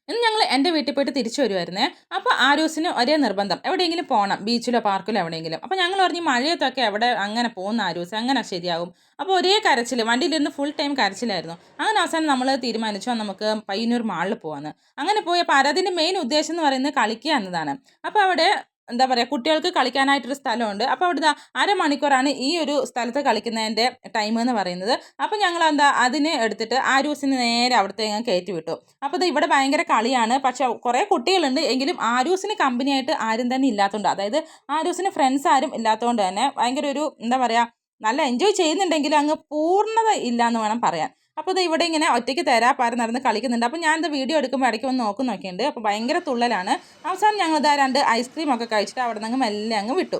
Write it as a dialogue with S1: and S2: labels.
S1: ഇന്ന് ഞങ്ങൾ എൻ്റെ വീട്ടിൽ പോയിട്ട് തിരിച്ചു വരുമായിരുന്നേ. അപ്പോൾ ആരൂസിന് ഒരേ നിർബന്ധം എവിടെയെങ്കിലും പോകണം, ബീച്ചിലോ പാർക്കിലോ എവിടെയെങ്കിലും. അപ്പോൾ ഞങ്ങൾ പറഞ്ഞു മഴയത്തൊക്കെ എവിടെ അങ്ങനെ പോകുന്ന ആരൂസ്, അങ്ങനെ ശരിയാകും. അപ്പോൾ ഒരേ കരച്ചിൽ, വണ്ടിയിലിരുന്ന് ഫുൾ ടൈം കരച്ചിലായിരുന്നു. അങ്ങനെ അവസാനം നമ്മൾ തീരുമാനിച്ചു നമുക്ക് പയ്യന്നൂർ മാളിൽ പോകാമെന്ന്. അങ്ങനെ പോയപ്പോൾ അതിൻ്റെ മെയിൻ ഉദ്ദേശം എന്ന് പറയുന്നത് കളിക്കുക എന്നതാണ്. അപ്പോൾ അവിടെ എന്താ പറയുക, കുട്ടികൾക്ക് കളിക്കാനായിട്ടൊരു സ്ഥലമുണ്ട്. അപ്പോൾ അവിടുന്ന് അരമണിക്കൂറാണ് ഈ ഒരു സ്ഥലത്ത് കളിക്കുന്നതിൻ്റെ ടൈം എന്ന് പറയുന്നത്. അപ്പോൾ ഞങ്ങൾ അതിന് എടുത്തിട്ട് ആരൂസിന് നേരെ അവിടത്തേക്ക് കയറ്റി വിട്ടു. അപ്പോൾ ഇത് ഇവിടെ ഭയങ്കര കളിയാണ്. പക്ഷെ കുറേ കുട്ടികളുണ്ട്, എങ്കിലും ആരൂസിന് കമ്പനിയായിട്ട് ആരും തന്നെ ഇല്ലാത്തതുകൊണ്ട്, അതായത് ആരൂസിന് ഫ്രണ്ട്സ് ആരും ഇല്ലാത്തതുകൊണ്ട് തന്നെ ഭയങ്കര ഒരു എന്താ പറയുക, നല്ല എൻജോയ് ചെയ്യുന്നുണ്ടെങ്കിലും അങ്ങ് പൂർണ്ണത ഇല്ല എന്ന് വേണം പറയാൻ. അപ്പോൾ ഇത് ഇവിടെ ഇങ്ങനെ ഒറ്റയ്ക്ക് തേരാപ്പാര നടന്ന് കളിക്കുന്നുണ്ട്. അപ്പോൾ ഞാനിത് വീഡിയോ എടുക്കുമ്പോൾ ഇടയ്ക്ക് വന്ന് നോക്കുന്നുണ്ട്. അപ്പോൾ ഭയങ്കര തുള്ളലാണ്. അവസാനം ഞങ്ങൾ 2 ഐസ്ക്രീമൊക്കെ കഴിച്ചിട്ട് അവിടെ നിന്ന് മെല്ലെ അങ്ങ് വിട്ടു.